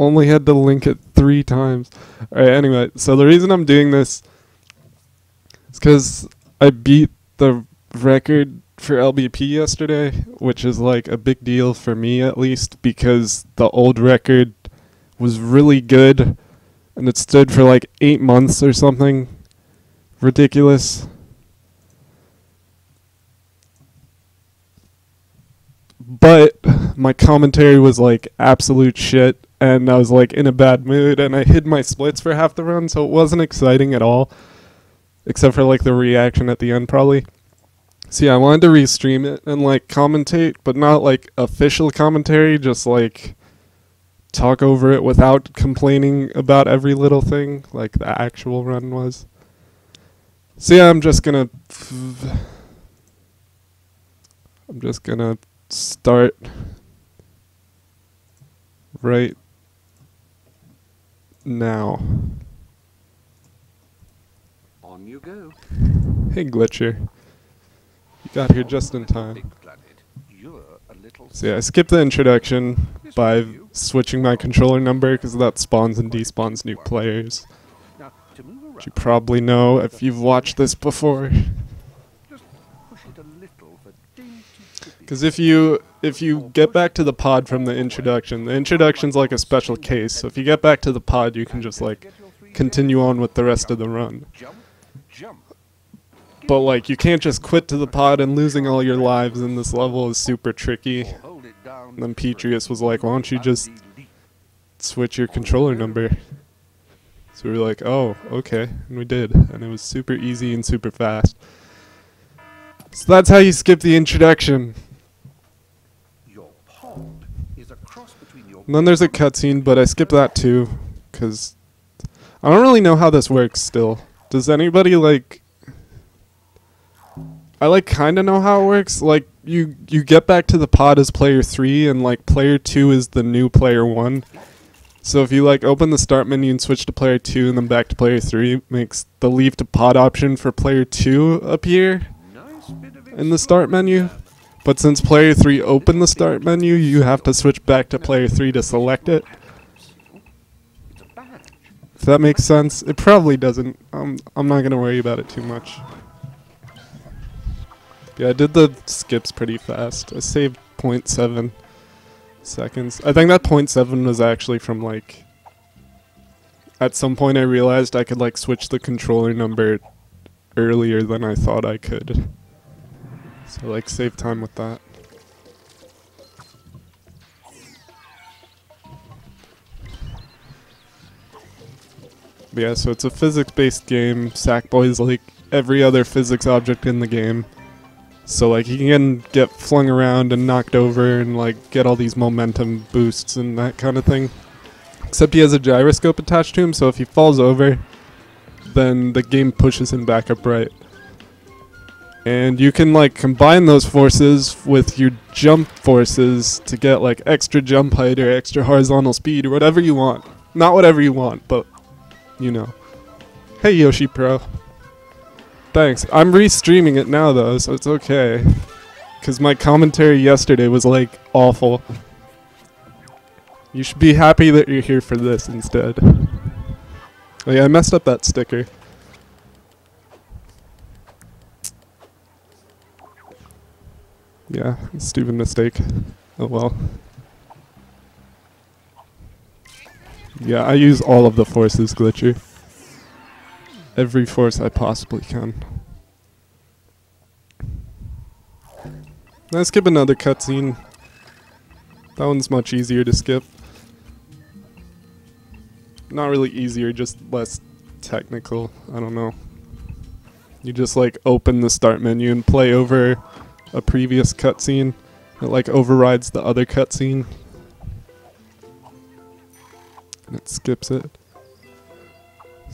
only had to link it 3 times. Alright, anyway, so the reason I'm doing this is because I beat the record for LBP yesterday, which is like a big deal for me at least, because the old record was really good and it stood for like 8 months or something ridiculous. But my commentary was like absolute shit, and I was like in a bad mood, and I hid my splits for half the run, so it wasn't exciting at all, except for like the reaction at the end probably. So yeah, I wanted to restream it and like commentate, but not like official commentary, just like talk over it without complaining about every little thing like the actual run was. So yeah, I'm just gonna start right now. On you go. Hey Glitcher, you got here just in time. So yeah, I skipped the introduction by switching my controller number because that spawns and despawns new players. Which you probably know if you've watched this before. Because if you get back to the pod from the introduction's like a special case. So if you get back to the pod, you can just like continue on with the rest of the run. But like you can't just quit to the pod, and losing all your lives in this level is super tricky. And then Petrius was like, why don't you just switch your controller number? So we were like, oh, okay, and we did, and it was super easy and super fast. So that's how you skip the introduction. And then there's a cutscene, but I skipped that too, because I don't really know how this works still. Does anybody like... I like kinda know how it works. Like you get back to the pod as player 3, and like player 2 is the new player 1. So if you like open the start menu and switch to player 2 and then back to player 3, it makes the leave to pod option for player 2 appear in the start menu. But since player 3 opened the start menu, you have to switch back to player 3 to select it. If that makes sense. It probably doesn't. I'm not gonna worry about it too much. Yeah, I did the skips pretty fast. I saved 0.7 seconds. I think that 0.7 was actually from like... At some point I realized I could like switch the controller number earlier than I thought I could. So like save time with that. But yeah, so it's a physics-based game. Sackboy's like every other physics object in the game. So like he can get flung around and knocked over and like get all these momentum boosts and that kind of thing. Except he has a gyroscope attached to him, so if he falls over, then the game pushes him back upright. And you can like combine those forces with your jump forces to get like extra jump height or extra horizontal speed or whatever you want. Not whatever you want, but you know. Hey Yoshi Pro. Thanks. I'm restreaming it now though, so it's okay. Because my commentary yesterday was like awful. You should be happy that you're here for this instead. Oh yeah, I messed up that sticker. Yeah, stupid mistake. Oh well. Yeah, I use all of the forces, Glitcher. Every force I possibly can. Let's skip another cutscene. That one's much easier to skip. Not really easier, just less technical. I don't know. You just like open the start menu and play over a previous cutscene. It like overrides the other cutscene. And it skips it.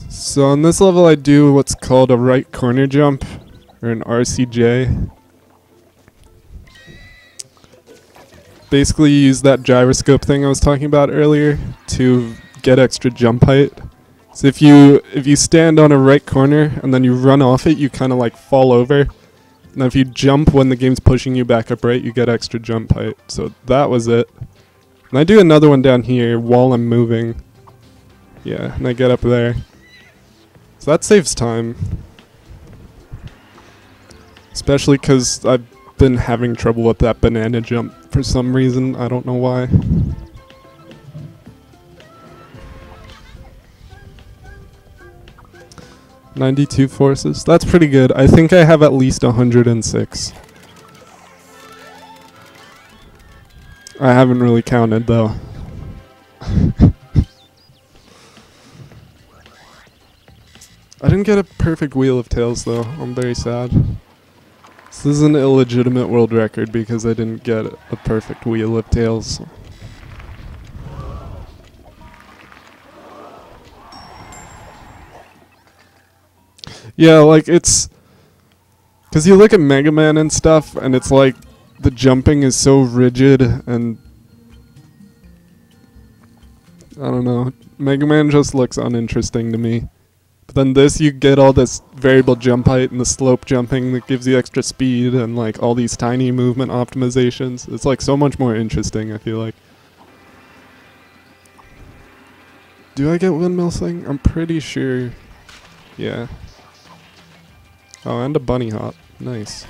So on this level I do what's called a right corner jump, or an RCJ. Basically you use that gyroscope thing I was talking about earlier to get extra jump height. So if you stand on a right corner and then you run off it, you kind of like fall over. And if you jump when the game's pushing you back upright, you get extra jump height. So that was it. And I do another one down here while I'm moving. Yeah, and I get up there. So that saves time. Especially because I've been having trouble with that banana jump for some reason. I don't know why. "92 forces." That's pretty good. I think I have at least 106. I haven't really counted though. I didn't get a perfect Wheel of Tails though. I'm very sad. This is an illegitimate world record because I didn't get a perfect Wheel of Tails. Yeah, like it's... Because you look at Mega Man and stuff, and it's like the jumping is so rigid, and... I don't know. Mega Man just looks uninteresting to me. But then this, you get all this variable jump height and the slope jumping that gives you extra speed, and like all these tiny movement optimizations. It's like so much more interesting, I feel like. Do I get windmill thing? I'm pretty sure. Yeah. Oh, and a bunny hop. Nice.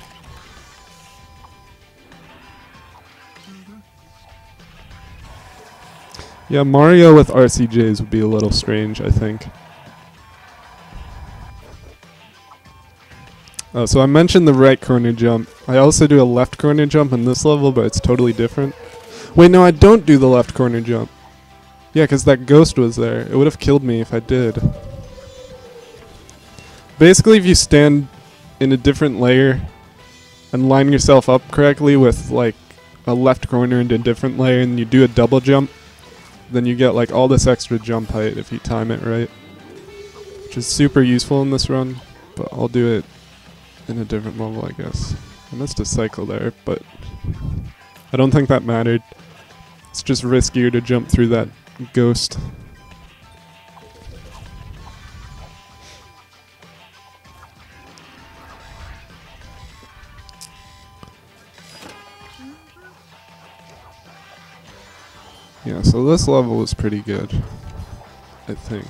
Yeah, Mario with RCJs would be a little strange, I think. Oh, so I mentioned the right corner jump. I also do a left corner jump in this level, but it's totally different. Wait, no, I don't do the left corner jump. Yeah, because that ghost was there. It would have killed me if I did. Basically, if you stand in a different layer and line yourself up correctly with like a left corner into a different layer and you do a double jump, then you get like all this extra jump height if you time it right. Which is super useful in this run, but I'll do it in a different level, I guess. I missed a cycle there, but I don't think that mattered. It's just riskier to jump through that ghost. Yeah, so this level was pretty good, I think.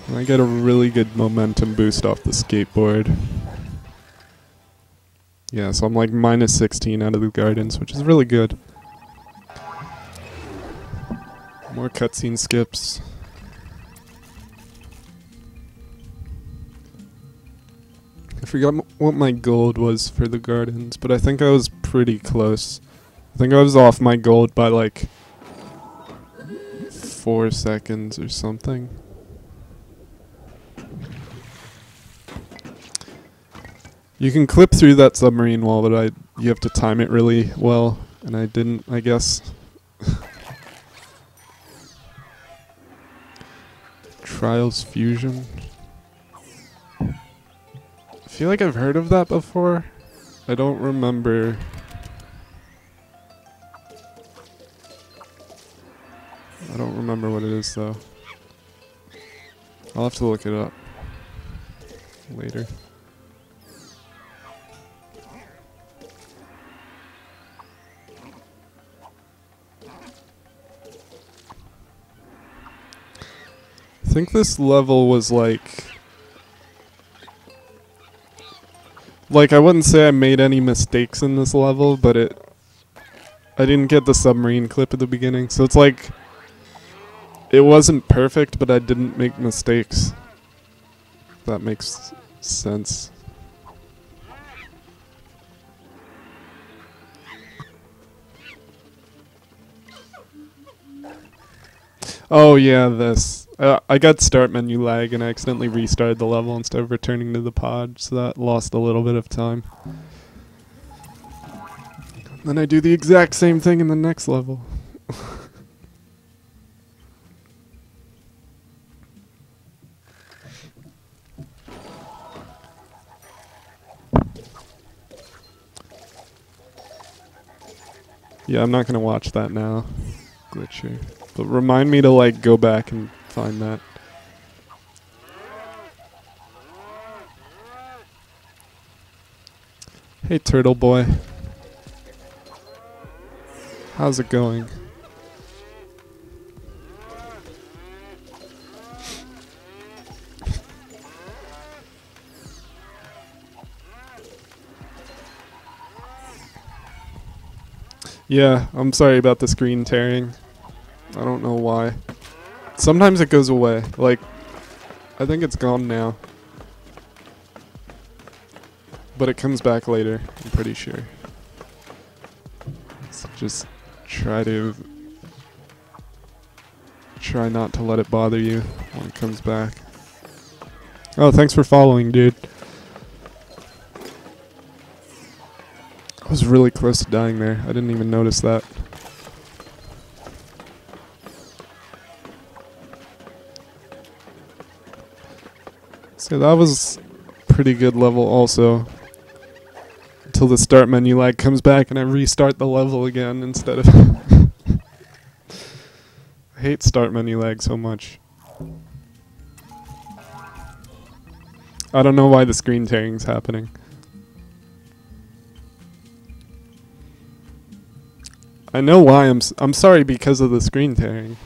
And I get a really good momentum boost off the skateboard. Yeah, so I'm like minus 16 out of the gardens, which is really good. More cutscene skips. I forgot what my gold was for the gardens, but I think I was pretty close. I think I was off my gold by like 4 seconds or something. You can clip through that submarine wall, but you have to time it really well, and I didn't, I guess. Trials Fusion. I feel like I've heard of that before. I don't remember. I don't remember what it is though. I'll have to look it up later. I think this level was like I wouldn't say I made any mistakes in this level, but I didn't get the submarine clip at the beginning, so it's like it wasn't perfect, but I didn't make mistakes. If that makes sense. Oh yeah, this. I got start menu lag and I accidentally restarted the level instead of returning to the pod, so that lost a little bit of time. Then I do the exact same thing in the next level. Yeah, I'm not gonna watch that now. Glitcher. But remind me to like go back and find that. Hey, turtle boy. How's it going? Yeah, I'm sorry about the screen tearing. I don't know why. Sometimes it goes away. Like, I think it's gone now. But it comes back later, I'm pretty sure. So just try not to let it bother you when it comes back. Oh, thanks for following, dude. I was really close to dying there. I didn't even notice that. So that was pretty good level also. Until the start menu lag comes back and I restart the level again instead of... I hate start menu lag so much. I don't know why the screen tearing's happening. I know why I'm sorry because of the screen tearing.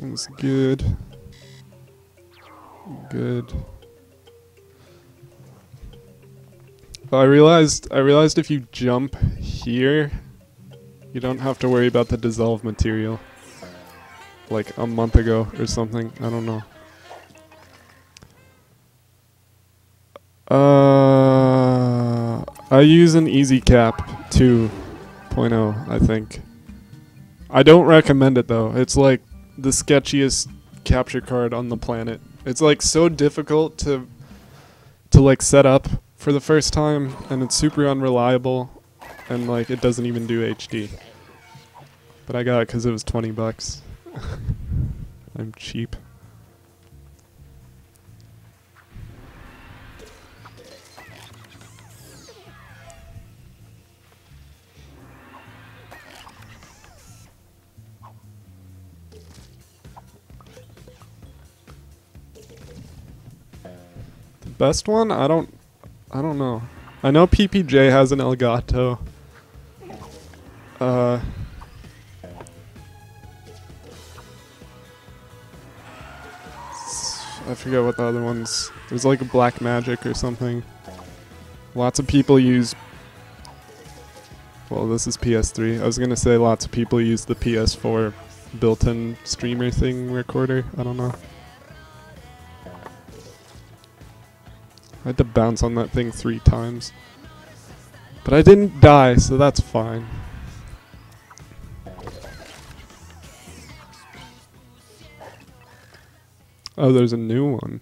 That's good. Good. Well, I realized if you jump here, you don't have to worry about the dissolve material. Like a month ago or something. I don't know. I use an Easy Cap 2.0, I think. I don't recommend it though. It's like the sketchiest capture card on the planet. It's like so difficult to like set up for the first time, and it's super unreliable, and like it doesn't even do HD. But I got it because it was 20 bucks. I'm cheap. The best one? I don't know. I know PPJ has an Elgato. I forget what the other ones. There's like a Black Magic or something. Lots of people use. Well, this is PS3. I was gonna say lots of people use the PS4 built-in streamer thing recorder. I don't know. I had to bounce on that thing 3 times. But I didn't die, so that's fine. Oh, there's a new one.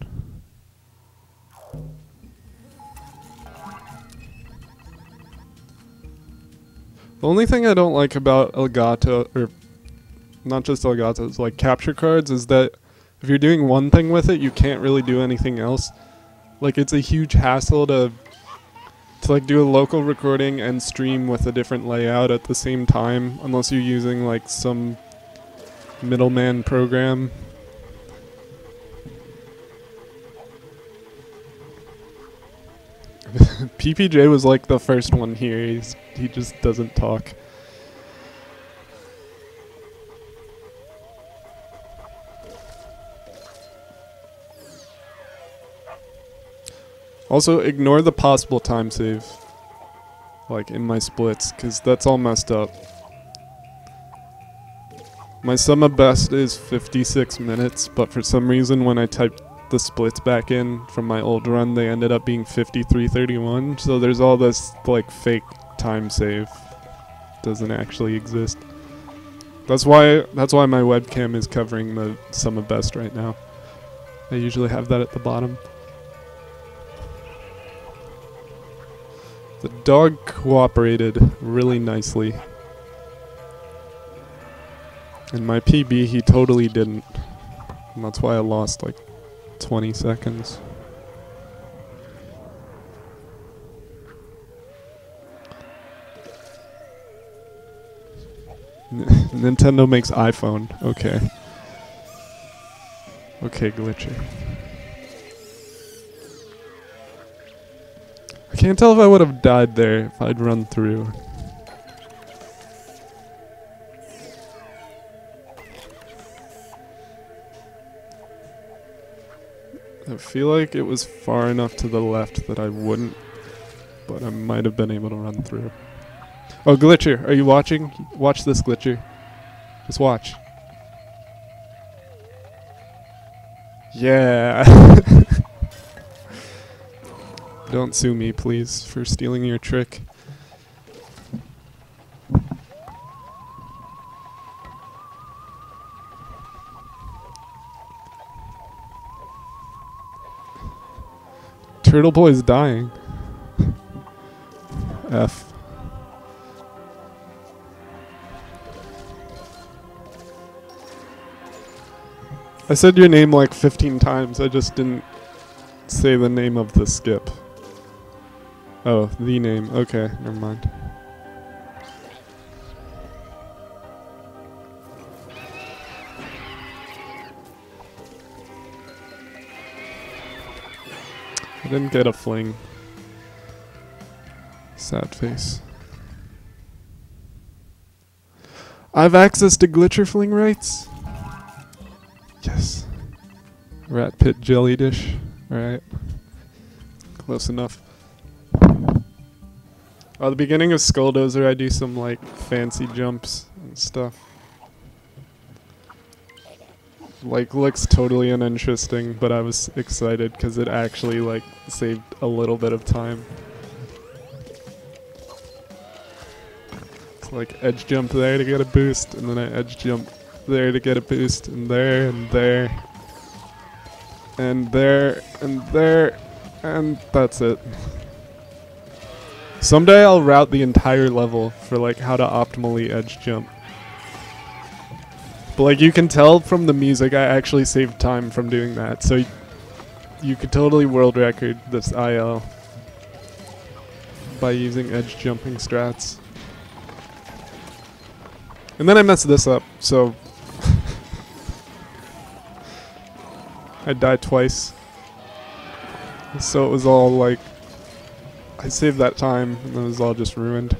The only thing I don't like about Elgato, or not just Elgatos, like capture cards, is that if you're doing one thing with it, you can't really do anything else. Like, it's a huge hassle to like do a local recording and stream with a different layout at the same time, unless you're using like some middleman program. PPJ was like the first one here. He just doesn't talk. Also, ignore the possible time save, like in my splits, because that's all messed up. My sum of best is 56 minutes, but for some reason when I typed the splits back in from my old run, they ended up being 53:31. So there's all this like fake time save. Doesn't actually exist. That's why my webcam is covering the sum of best right now. I usually have that at the bottom. The dog cooperated really nicely. In my PB, he totally didn't. And that's why I lost like 20 seconds. Nintendo makes iPhone. Okay. Okay, glitchy. I can't tell if I would have died there if I'd run through. I feel like it was far enough to the left that I wouldn't, but I might have been able to run through. Oh, Glitcher, are you watching? Watch this, Glitcher. Just watch. Yeah. Don't sue me, please, for stealing your trick. Turtle Boy's dying. F. I said your name like 15 times, I just didn't say the name of the skip. Oh, the name. Okay, never mind. I didn't get a fling. Sad face. I have access to glitcher fling rights? Yes. Rat pit jelly dish. Alright. Close enough. At the beginning of Skull Dozer, I do some like fancy jumps and stuff. Like, looks totally uninteresting, but I was excited because it actually like saved a little bit of time. It's like edge jump there to get a boost, and then I edge jump there to get a boost, and there, and there, and there, and there, and that's it. Someday I'll route the entire level for like how to optimally edge jump. But like you can tell from the music, I actually saved time from doing that. So you could totally world record this IL by using edge jumping strats. And then I messed this up, so I died twice. So it was all like, I saved that time, and it was all just ruined.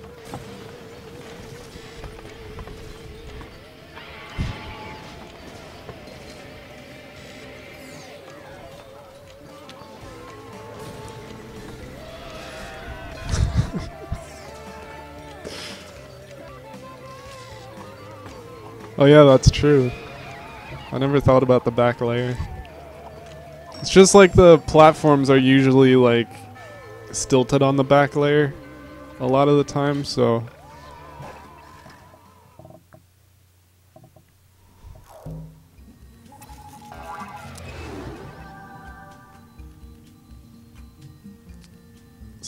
Oh yeah, that's true. I never thought about the back layer. It's just like the platforms are usually like stilted on the back layer a lot of the time, so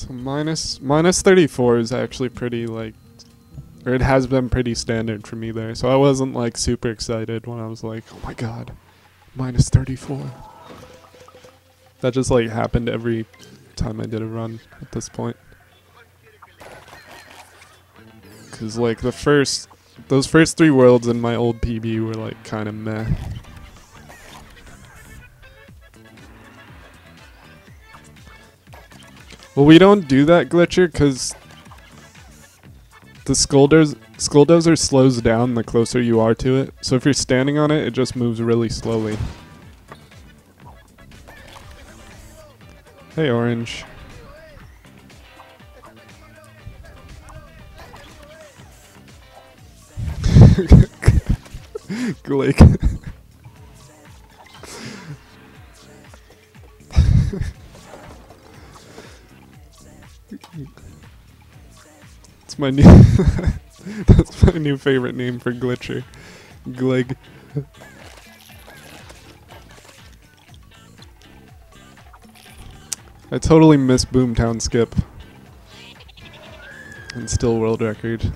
minus 34 is actually pretty like, or it has been pretty standard for me there, so I wasn't like super excited when I was like, oh my god, minus 34. That just like happened every time I did a run at this point. Cause like those first 3 worlds in my old PB were like kinda meh. Well, we don't do that, Glitcher, cause the Skull Dozer slows down the closer you are to it. So if you're standing on it, it just moves really slowly. Hey, Orange. Glake. It's my new that's my new favorite name for Glitcher. Gleg. I totally miss Boomtown Skip. And still world record.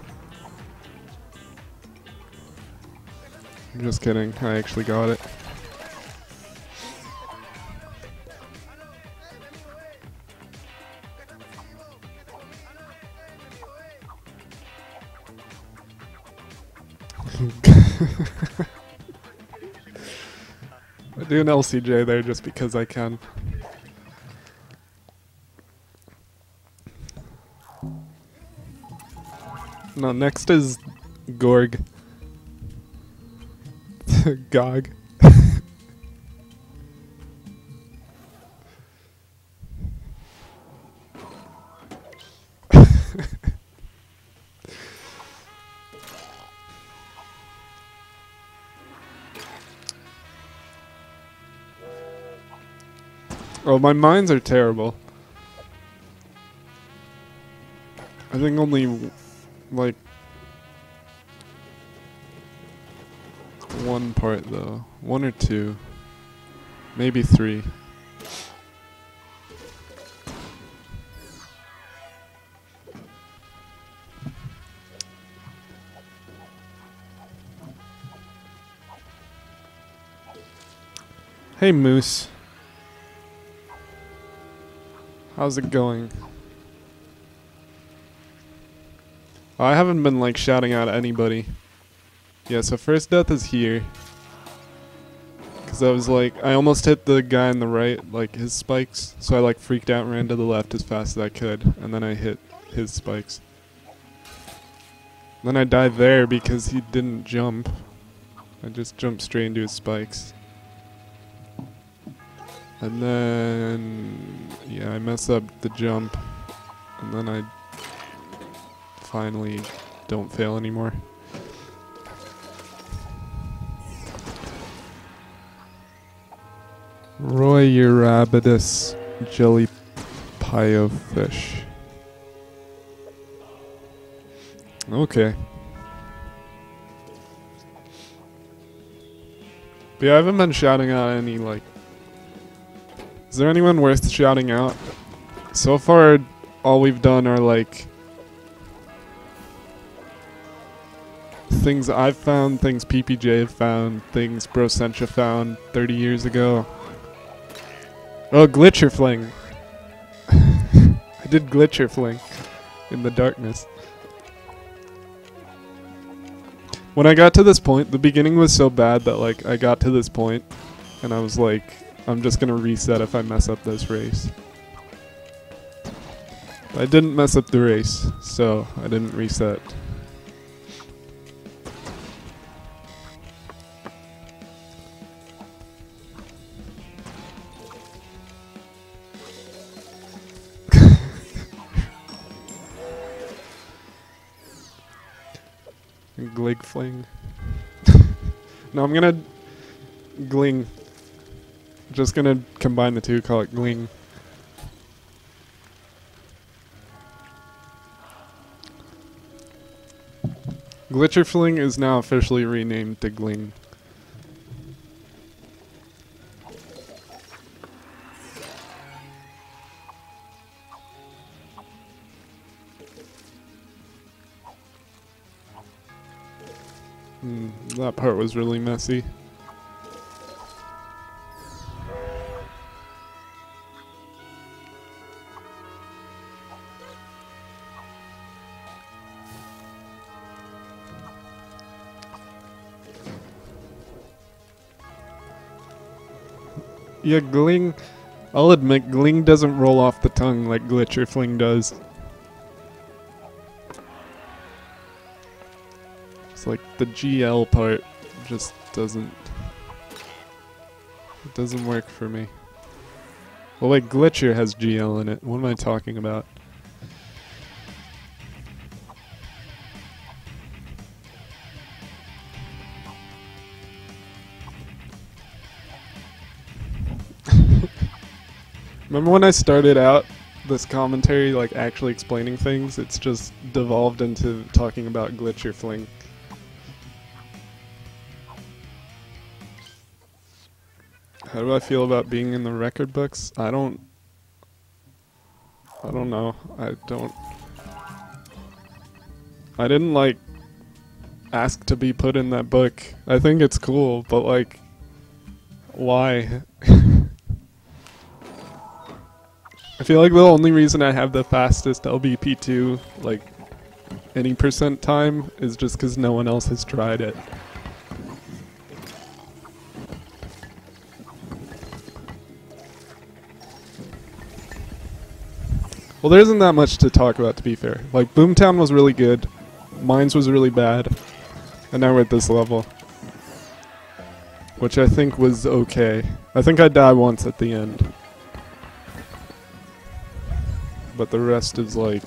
I'm just kidding, I actually got it. I do an LCJ there just because I can. No, next is Gorg. Gog. Oh, my mines are terrible. I think only, like, one part, though. One or two. Maybe three. Hey, Moose. How's it going? Oh, I haven't been like shouting out at anybody. Yeah, so first death is here. Cause I was like, I almost hit the guy on the right, like his spikes. So I like freaked out and ran to the left as fast as I could. And then I hit his spikes. Then I died there because he didn't jump. I just jumped straight into his spikes. And then, yeah, I mess up the jump, and then I finally don't fail anymore. Roy Urabidus jelly pio fish. Okay. But yeah, I haven't been shouting out any, like... Is there anyone worth shouting out? So far, all we've done are like things I've found, things PPJ have found, things Brosentia found 30 years ago. Oh, Glitcher Fling. I did Glitcher Fling in the darkness. When I got to this point, the beginning was so bad that like I got to this point and I was like, I'm just gonna reset if I mess up this race. I didn't mess up the race, so I didn't reset. Glig fling. No, I'm gonna gling. Just gonna combine the two, call it gling. Glitcher Fling is now officially renamed to Gling. That part was really messy. Yeah, Gling, I'll admit, Gling doesn't roll off the tongue like Glitcher Fling does. It's like the GL part just doesn't... It doesn't work for me. Well, wait, Glitcher has GL in it. What am I talking about? Remember when I started out this commentary, like actually explaining things? It's just devolved into talking about Glitcher Fling. How do I feel about being in the record books? I don't know. I didn't like ask to be put in that book. I think it's cool, but like, why? I feel like the only reason I have the fastest LBP2 like any percent time is just because no one else has tried it. Well, there isn't that much to talk about, to be fair. Like, Boomtown was really good, Mines was really bad, and now we're at this level. Which I think was okay. I think I die once at the end. But the rest is like...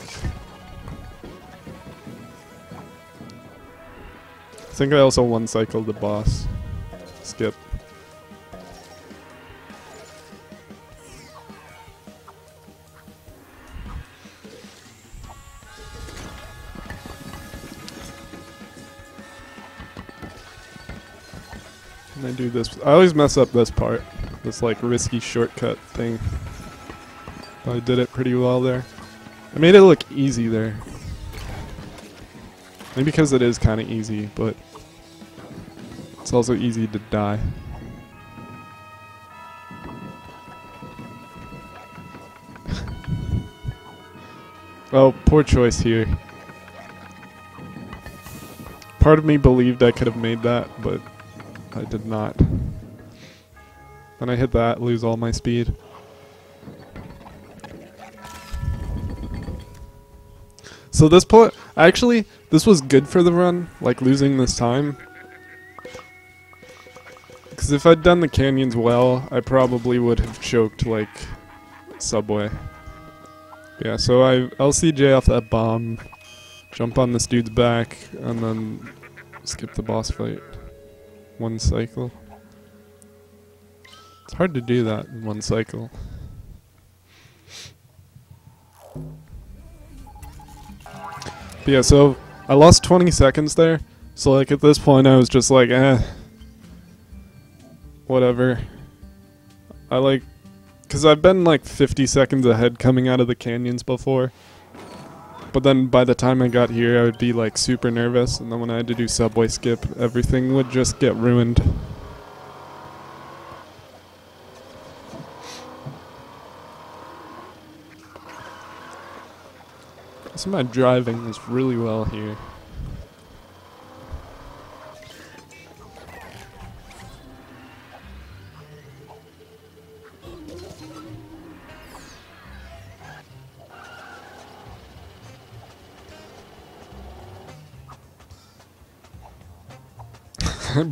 I think I also one-cycled the boss. Skip. And I do this. I always mess up this part. This like risky shortcut thing. But I did it pretty well there. I made it look easy there. Maybe because it is kind of easy, but it's also easy to die. Oh, poor choice here. Part of me believed I could have made that, but I did not. Then I hit that, lose all my speed. So this point, actually, this was good for the run, like losing this time. Because if I'd done the canyons well, I probably would have choked like Subway. Yeah, so I LCJ off that bomb, jump on this dude's back, and then skip the boss fight. One cycle. It's hard to do that in one cycle. But yeah, so I lost 20 seconds there. So like at this point I was just like, whatever. I like, cause I've been like 50 seconds ahead coming out of the canyons before. But then by the time I got here I would be like super nervous, and then when I had to do subway skip, everything would just get ruined. So my driving is really well here.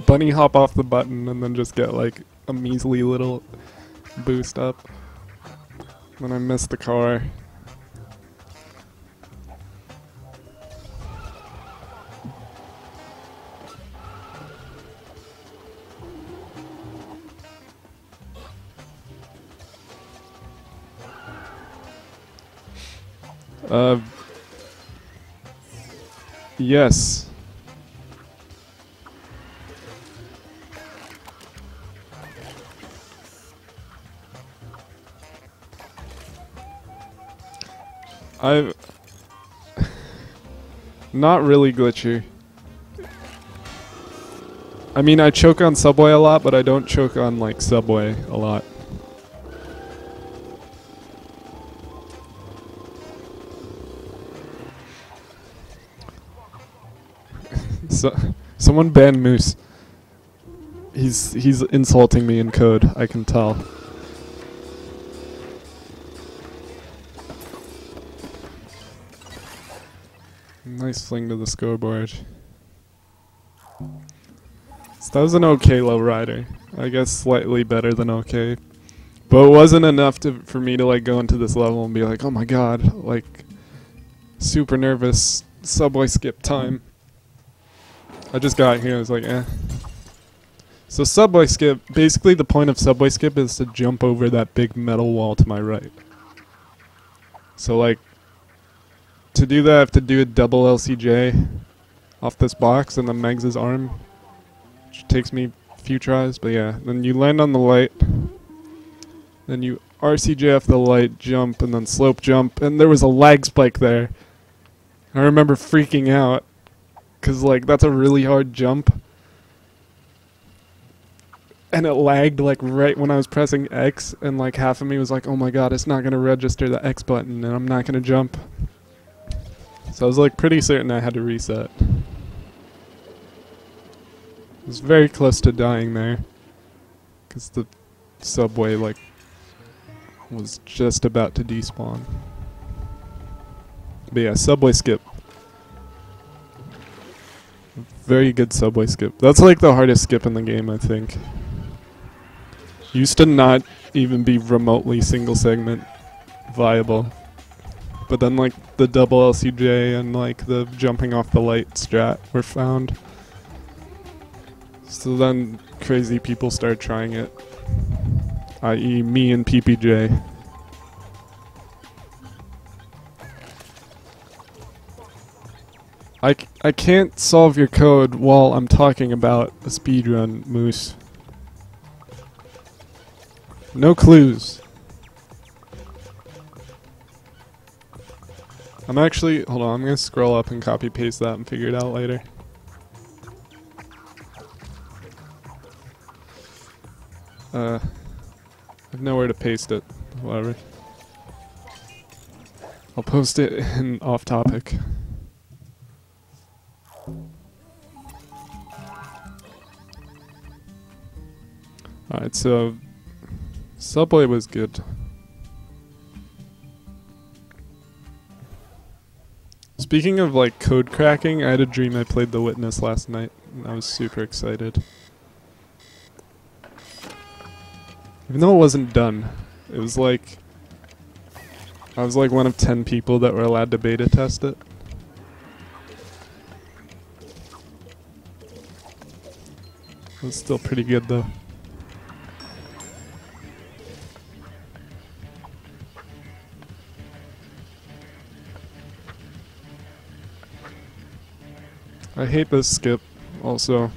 Bunny hop off the button and then just get like a measly little boost up. Then I missed the car. Yes. I've not really glitchy. I mean, I choke on Subway a lot, but I don't choke on like Subway a lot. So, someone ban Moose. He's insulting me in code, I can tell. Nice fling to the scoreboard. So that was an okay lowrider. I guess slightly better than okay. But it wasn't enough for me to like go into this level and be like, oh my god, like super nervous subway skip time. I just got here, I was like, eh. So subway skip, basically the point of subway skip is to jump over that big metal wall to my right. So like, to do that I have to do a double LCJ off this box and then Megs' arm, which takes me a few tries, but yeah. Then you land on the light, then you RCJ off the light, jump, and then slope jump, and there was a lag spike there. I remember freaking out. Cause like that's a really hard jump, and it lagged like right when I was pressing X, and like half of me was like, oh my god, it's not gonna register the X button and I'm not gonna jump. So I was like pretty certain I had to reset. I was very close to dying there. Because the subway like was just about to despawn. But yeah, subway skip. Very good subway skip. That's like the hardest skip in the game, I think. Used to not even be remotely single segment viable. But then like the double LCJ and like the jumping off the light strat were found. So then crazy people started trying it. I.e. me and PPJ. I can't solve your code while I'm talking about a speedrun, Moose. No clues. I'm actually, hold on, I'm gonna scroll up and copy paste that and figure it out later. I have nowhere to paste it, whatever. I'll post it in off topic. Alright, so Subway was good. Speaking of like code cracking, I had a dream I played The Witness last night and I was super excited. Even though it wasn't done, it was like I was like one of 10 people that were allowed to beta test it. It was still pretty good though. I hate this skip, also.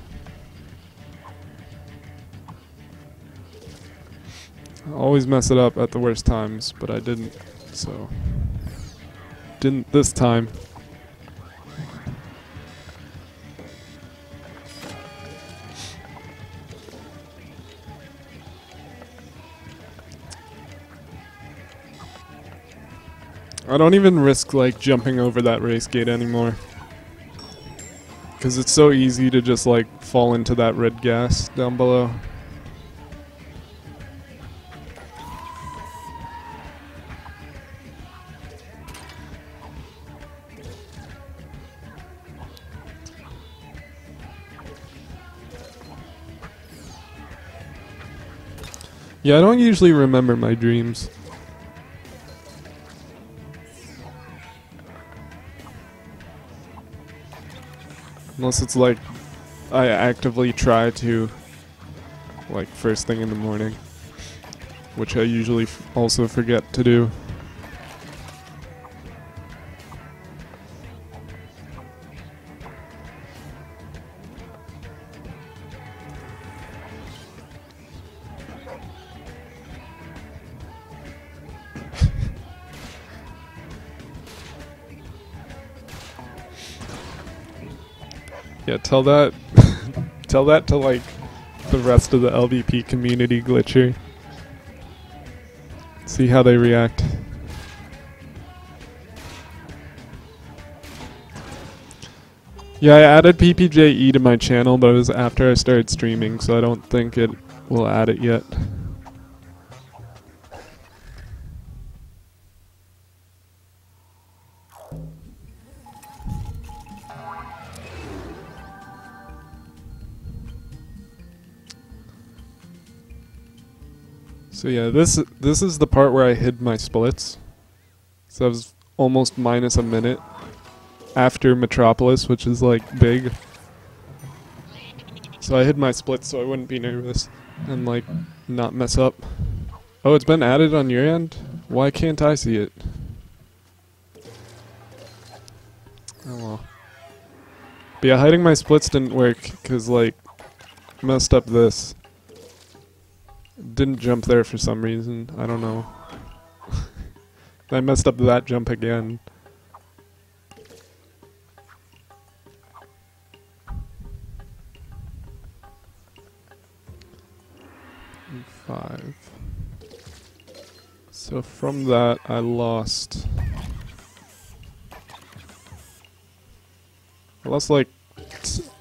I always mess it up at the worst times, but I didn't, so. Didn't this time. I don't even risk, like, jumping over that race gate anymore. Because it's so easy to just like fall into that red gas down below. Yeah, I don't usually remember my dreams. Unless it's like I actively try to, like first thing in the morning, which I usually also forget to do. Yeah, tell that tell that to like the rest of the LVP community, Glitcher. See how they react. Yeah, I added PPJE to my channel, but it was after I started streaming, so I don't think it will add it yet. So yeah, this is the part where I hid my splits. So I was almost minus a minute after Metropolis, which is like big. So I hid my splits so I wouldn't be nervous and like not mess up. Oh, it's been added on your end? Why can't I see it? Oh well. But yeah, hiding my splits didn't work because like messed up this. Didn't jump there for some reason. I don't know. I messed up that jump again. Five. So from that, I lost I lost like...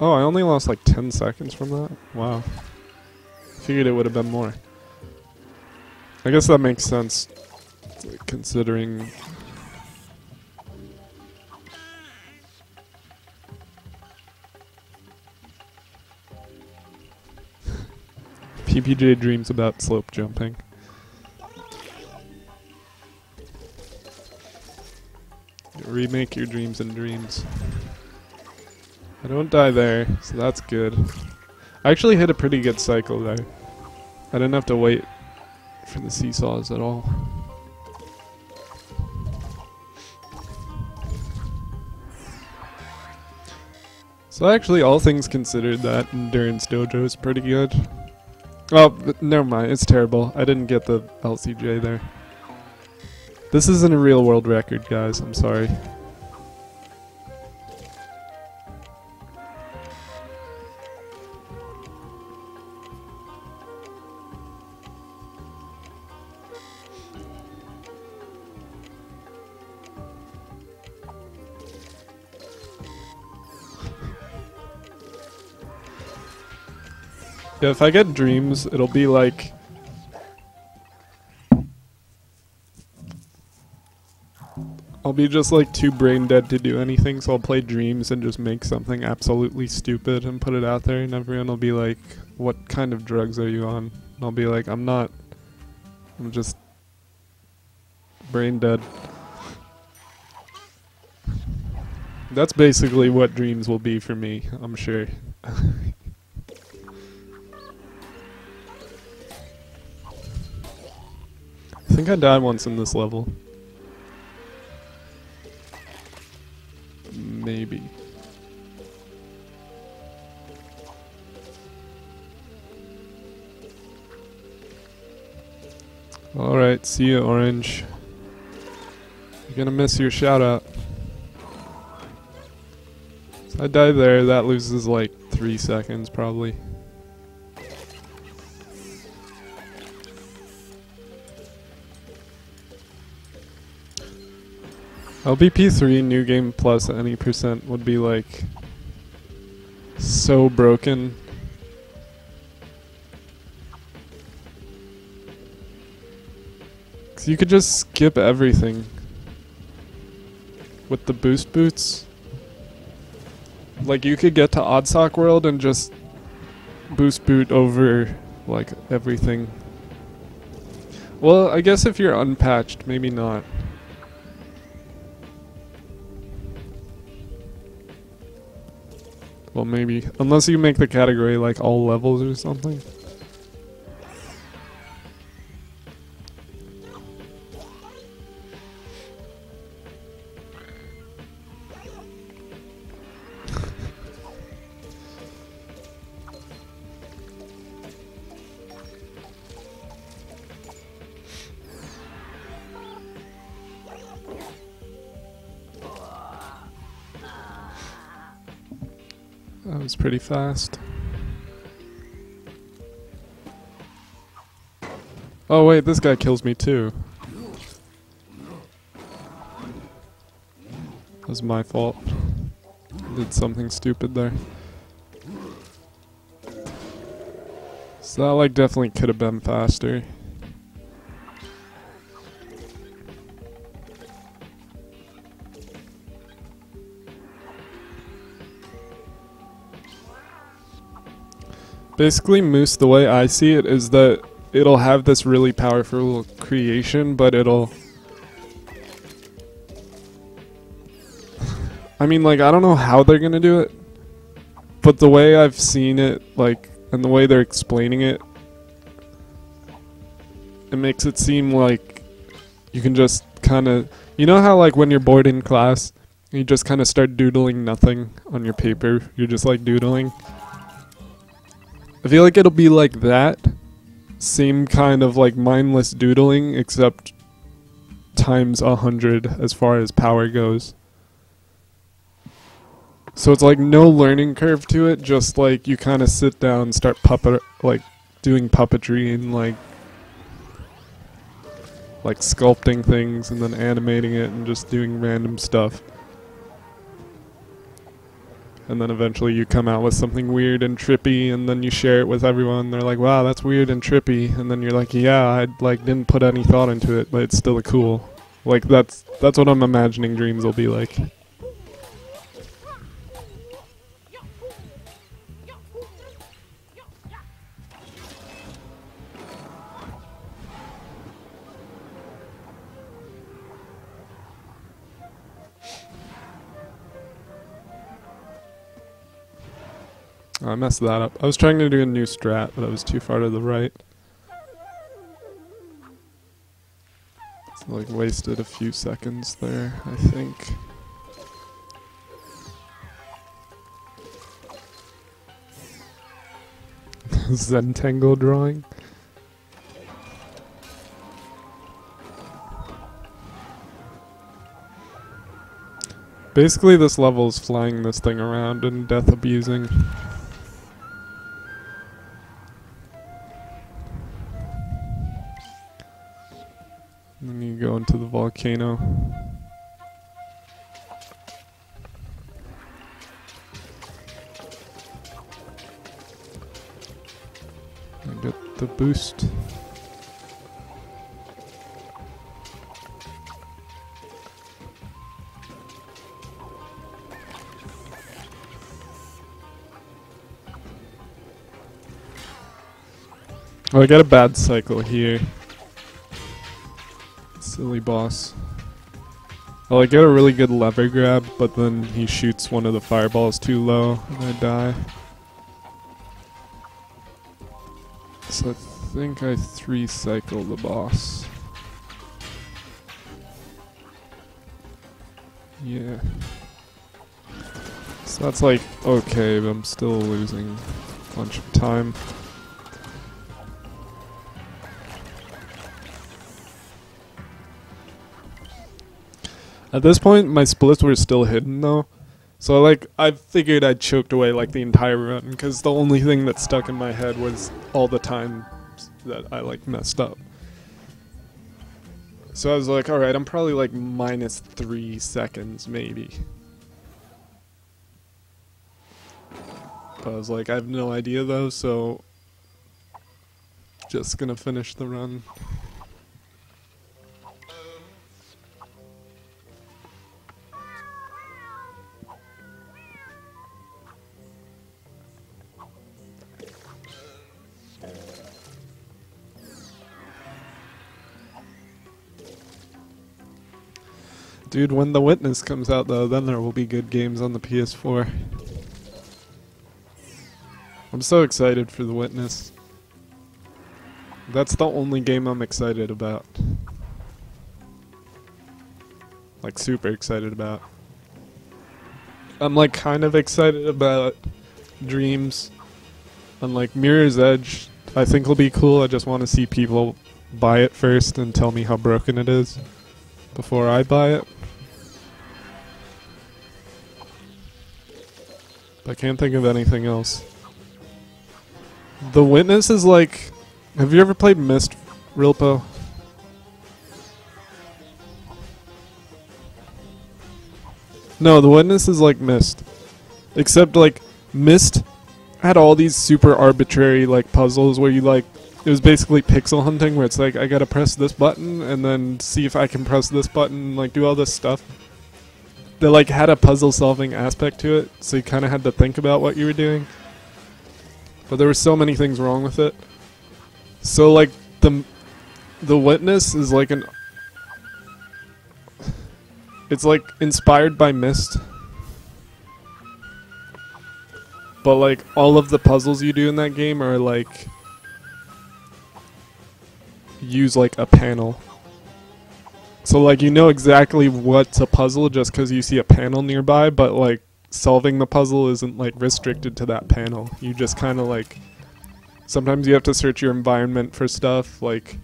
Oh, I only lost like 10 seconds from that? Wow. Figured it would have been more. I guess that makes sense, considering... PPJ dreams about slope jumping. Remake your dreams and dreams. I don't die there, so that's good. I actually hit a pretty good cycle there. I didn't have to wait for the seesaws at all. So actually, all things considered, that Endurance Dojo is pretty good. Oh, but never mind, it's terrible. I didn't get the LCJ there. This isn't a real world record, guys, I'm sorry. Yeah, if I get dreams, it'll be like... I'll be just like too brain dead to do anything, so I'll play dreams and just make something absolutely stupid and put it out there, and everyone will be like, what kind of drugs are you on? And I'll be like, I'm not. I'm just brain dead. That's basically what dreams will be for me, I'm sure. I think I died once in this level. Maybe. Alright, see you, Orange. You're gonna miss your shout out. So I die there, that loses like 3 seconds probably. LBP3 new game plus any percent would be like so broken. Cause you could just skip everything with the boost boots. Like you could get to Oddsock World and just boost boot over like everything. Well, I guess if you're unpatched, maybe not. Well, maybe. Unless you make the category like all levels or something. That was pretty fast. Oh wait, this guy kills me too. That was my fault. Did something stupid there. So that like definitely could have been faster. Basically, Moose, the way I see it, is that it'll have this really powerful creation, but it'll... I mean, like, I don't know how they're gonna do it, but the way I've seen it, like, and the way they're explaining it, it makes it seem like you can just kind of... You know how, like, when you're bored in class, you just kind of start doodling nothing on your paper? You're just, like, doodling? I feel like it'll be like that, same kind of like mindless doodling, except times 100 as far as power goes. So it's like no learning curve to it, just like you kind of sit down and start doing puppetry and like sculpting things and then animating it and just doing random stuff. and then eventually you come out with something weird and trippy, and then you share it with everyone. They're like, wow, that's weird and trippy, and then you're like, yeah, I like didn't put any thought into it, but it's still cool. Like that's what I'm imagining Dreams will be like. I messed that up. I was trying to do a new strat, but I was too far to the right. So like wasted a few seconds there, I think. Zentangle drawing. Basically this level is flying this thing around and death abusing. And then you go into the volcano. I get the boost. Oh, I got a bad cycle here. Silly boss. Well, I get a really good lever grab, but then he shoots one of the fireballs too low, and I die. So I think I 3-cycle the boss. Yeah. So that's like, okay, but I'm still losing a bunch of time. At this point, my splits were still hidden though. So like, I figured I'd choked away like the entire run, because the only thing that stuck in my head was all the times that I like messed up. So I was like, alright, I'm probably like -3 seconds maybe. But I was like, I have no idea though, so just gonna finish the run. Dude, when The Witness comes out though, then there will be good games on the PS4. I'm so excited for The Witness. That's the only game I'm excited about. Like, super excited about. I'm like kind of excited about Dreams. And like Mirror's Edge, I think will be cool. I just want to see people buy it first and tell me how broken it is before I buy it. I can't think of anything else. The Witness is like... Have you ever played Myst, Rilpo? No, The Witness is like Myst. Except like, Myst had all these super arbitrary like puzzles where you like... It was basically pixel hunting where it's like, I gotta press this button and then see if I can press this button, like do all this stuff. They like had a puzzle solving aspect to it, so you kind of had to think about what you were doing. But there were so many things wrong with it. So like the Witness is like an... It's like inspired by Myst. But like all of the puzzles you do in that game are like... use like a panel. So like you know exactly what's a puzzle just because you see a panel nearby, but like solving the puzzle isn't like restricted to that panel. You just kind of like... Sometimes you have to search your environment for stuff, like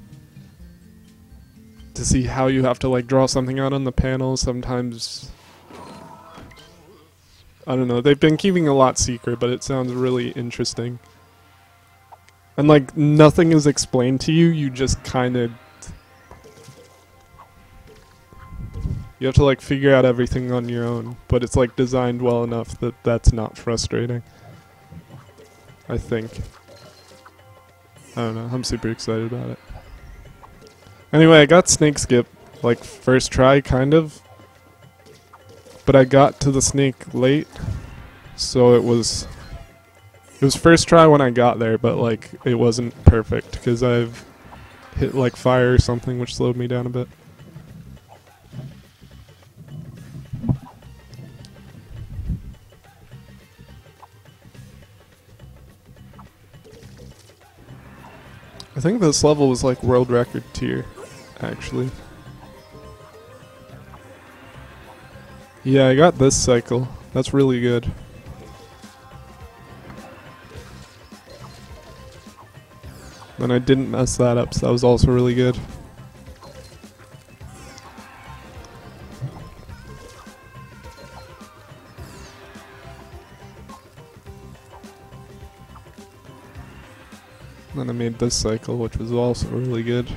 to see how you have to like draw something out on the panel. Sometimes... I don't know, they've been keeping a lot secret, but it sounds really interesting. And like nothing is explained to you, you just kind of... You have to like figure out everything on your own, but it's like designed well enough that that's not frustrating. I think. I don't know, I'm super excited about it. Anyway, I got snake skip, like first try kind of. But I got to the snake late, so it was first try when I got there, but like it wasn't perfect because I've hit like fire or something which slowed me down a bit. I think this level was like world record tier, actually. Yeah, I got this cycle. That's really good. And I didn't mess that up, so that was also really good. Then I made this cycle, which was also really good.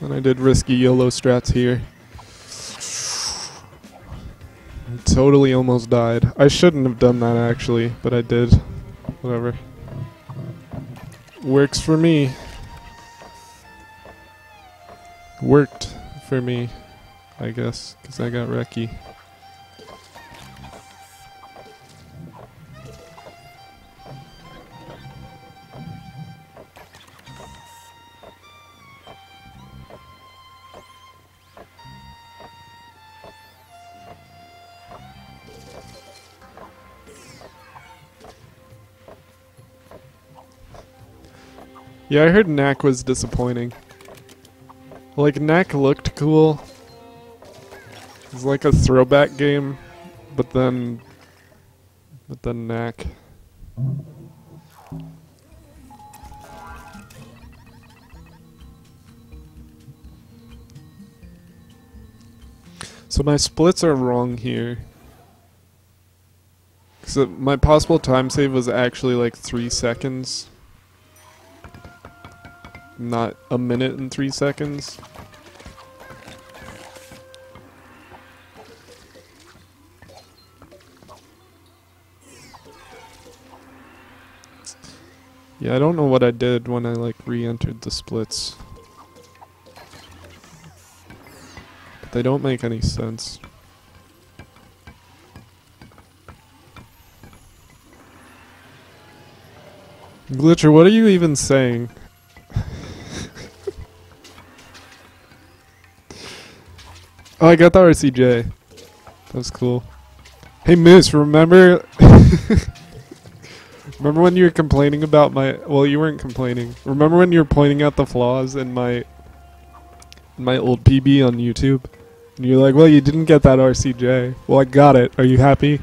And I did risky YOLO strats here. I totally almost died. I shouldn't have done that actually, but I did. Whatever. Works for me. Worked for me, I guess, because I got wrecky. Yeah, I heard Knack was disappointing. Like, Knack looked cool. It's like a throwback game, but then Knack. So my splits are wrong here. So my possible time save was actually like 3 seconds. Not a minute and 3 seconds. Yeah, I don't know what I did when I like re-entered the splits. But they don't make any sense. Glitcher, what are you even saying? Oh, I got the RCJ. That was cool. Hey Moose, remember remember when you were complaining about my, well, you weren't complaining. Remember when you were pointing out the flaws in my old PB on YouTube? And you're like, well, you didn't get that RCJ. Well, I got it. Are you happy?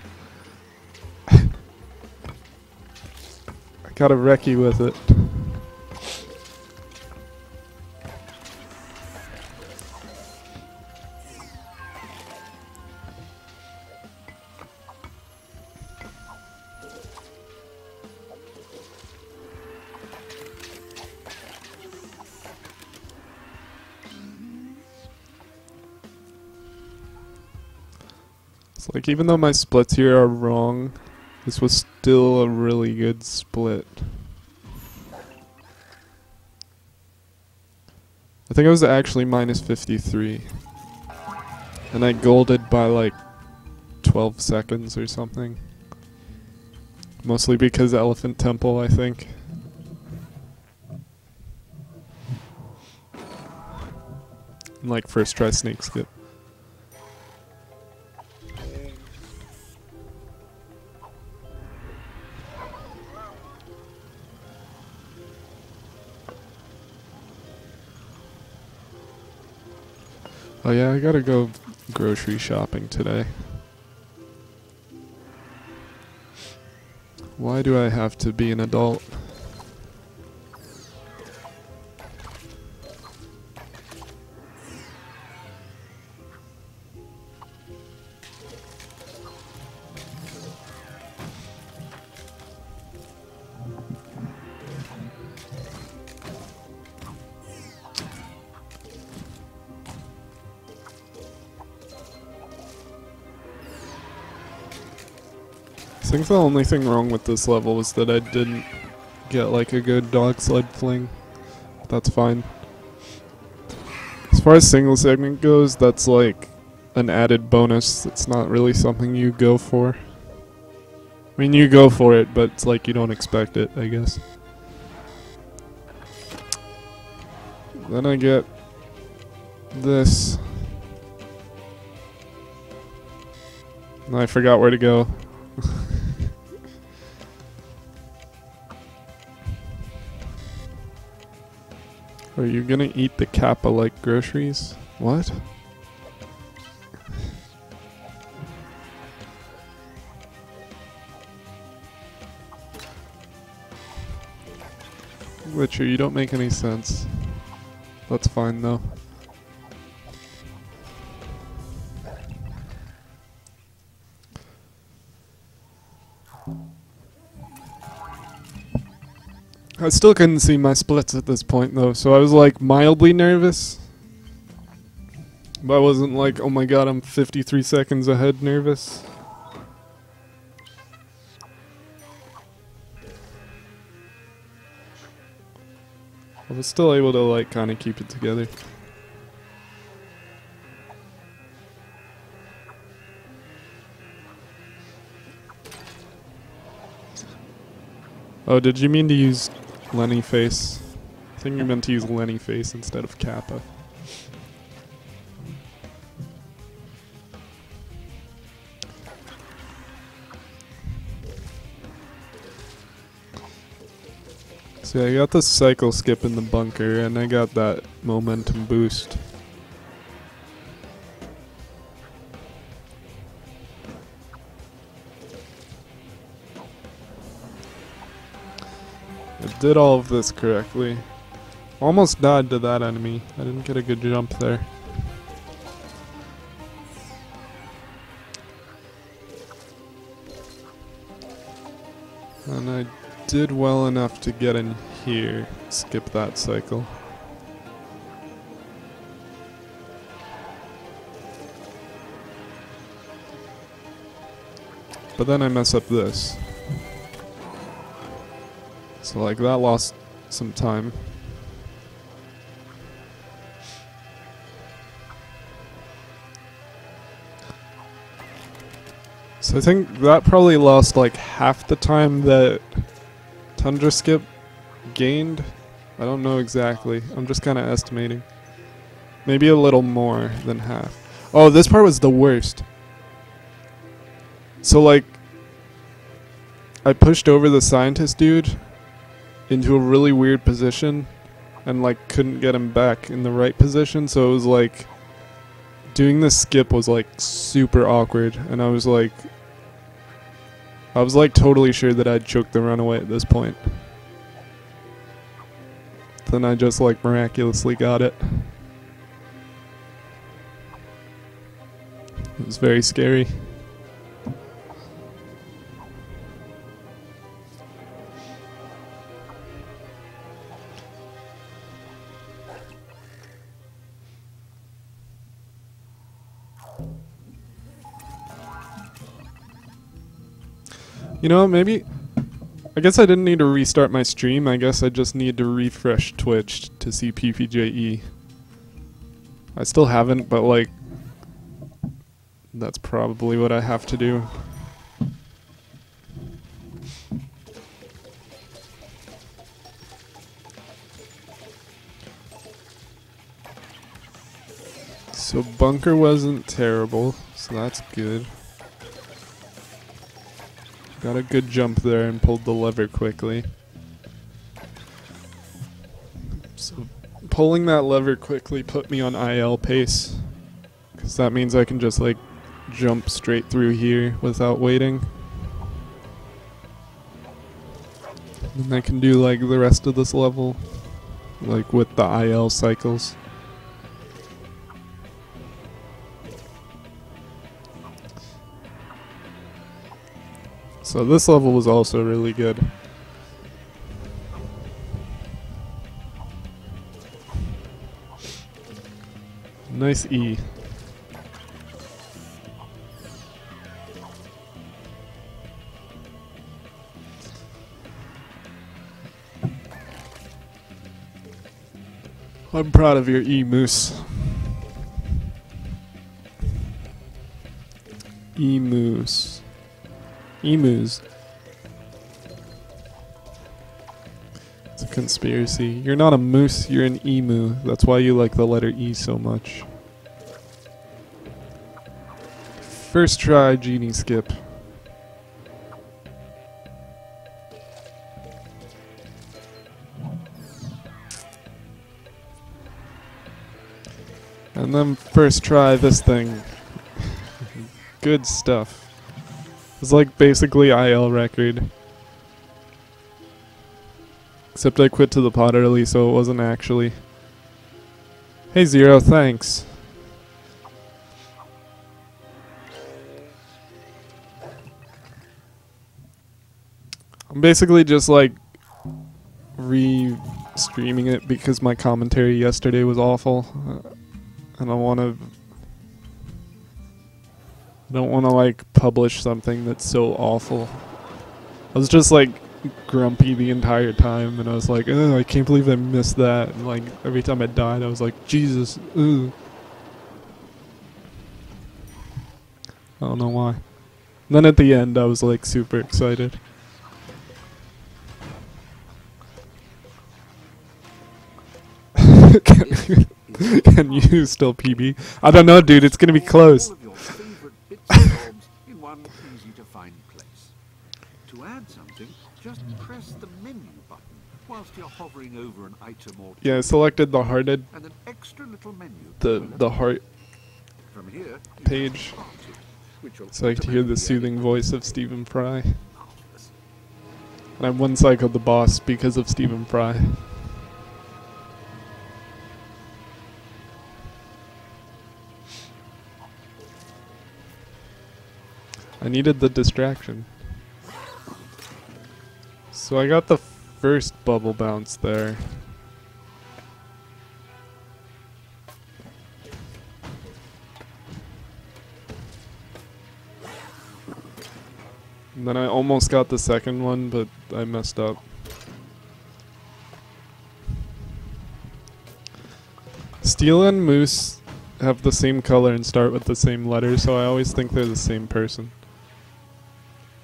I got a recce with it. It's like, even though my splits here are wrong, this was still a really good split. I think I was actually minus 53. And I golded by like 12 seconds or something. Mostly because Elephant Temple, I think. And like first try snake skip. Oh yeah, I gotta go grocery shopping today. Why do I have to be an adult? I think the only thing wrong with this level was that I didn't get like a good dog sled fling. That's fine. As far as single segment goes, that's like an added bonus. It's not really something you go for. I mean, you go for it, but it's like you don't expect it, I guess. Then I get this. And I forgot where to go. Are you gonna eat the kappa like groceries? What? Witcher, you don't make any sense. That's fine though. I still couldn't see my splits at this point though, so I was like mildly nervous. But I wasn't like, oh my god, I'm 53 seconds ahead nervous. I was still able to like kind of keep it together. Oh, did you mean to use Lenny Face? I think you meant to use Lenny Face instead of Kappa. So I got the cycle skip in the bunker and I got that momentum boost. I did all of this correctly. Almost died to that enemy. I didn't get a good jump there. And I did well enough to get in here. Skip that cycle. But then I mess up this. So like that lost some time. So I think that probably lost like half the time that Tundra Skip gained. I don't know exactly. I'm just kind of estimating. Maybe a little more than half. Oh, this part was the worst. So like I pushed over the scientist dude into a really weird position and like couldn't get him back in the right position, so it was like doing this skip was like super awkward, and I was like totally sure that I'd choked the runaway at this point. Then I just like miraculously got it. It was very scary. You know, maybe I guess I didn't need to restart my stream. I guess I just need to refresh Twitch to see PPJE. I still haven't, but like that's probably what I have to do. So bunker wasn't terrible, so that's good. Got a good jump there and pulled the lever quickly. So pulling that lever quickly put me on IL pace, because that means I can just like jump straight through here without waiting. And I can do like the rest of this level like with the IL cycles. So this level was also really good. Nice E. I'm proud of your E-Moose. E-Moose. E-Moose. It's a conspiracy. You're not a moose, you're an emu. That's why you like the letter E so much. First try, genie skip. And then first try this thing. Good stuff. It's like basically IL record. Except I quit to the pot early, so it wasn't actually. Hey Zero, thanks. I'm basically just like re-streaming it because my commentary yesterday was awful. And I don't want to like publish something that's so awful. I was just like grumpy the entire time, and I was like, I can't believe I missed that. And like every time I died, I was like, Jesus. Ugh. I don't know why. And then at the end, I was like super excited. Can you still PB? I don't know, dude. It's gonna be close. All of your favorite bits and bobs in one easy-to-find place. To add something, just press the menu button whilst you're hovering over an item or two. Yeah, I selected the hearted, And an extra little menu. the heart From here, you page, can start it, which will so I could hear the automatically soothing edit voice of Stephen Fry. marvelous. And I one-cycled the boss because of Stephen Fry. I needed the distraction. So I got the first bubble bounce there. And then I almost got the second one, but I messed up. Steel and Moose have the same color and start with the same letter, so I always think they're the same person.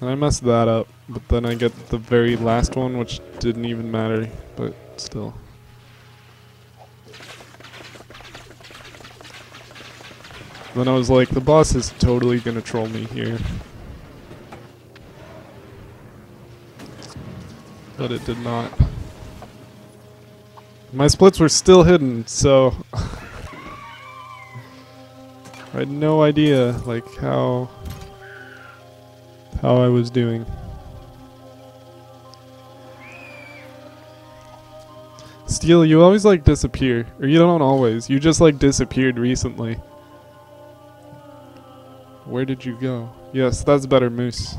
And I messed that up, but then I get the very last one, which didn't even matter, but still. Then I was like, the boss is totally gonna troll me here. But it did not. My splits were still hidden, so I had no idea, like, how I was doing. Steel, you always like disappear. Or you don't always. You just like disappeared recently. Where did you go? Yes, that's better, Moose.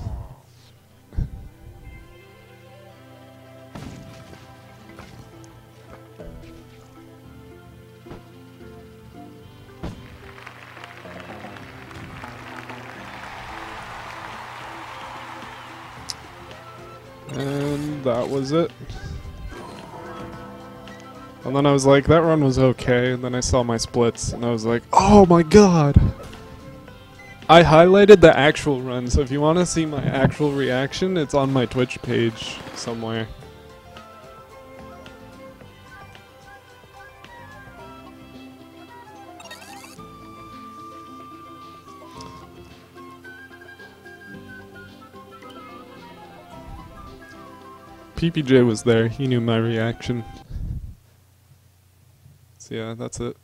And that was it. And then I was like, that run was okay. And then I saw my splits, and I was like, oh my god! I highlighted the actual run, so if you want to see my actual reaction, it's on my Twitch page somewhere. PPJ was there, he knew my reaction. So yeah, that's it.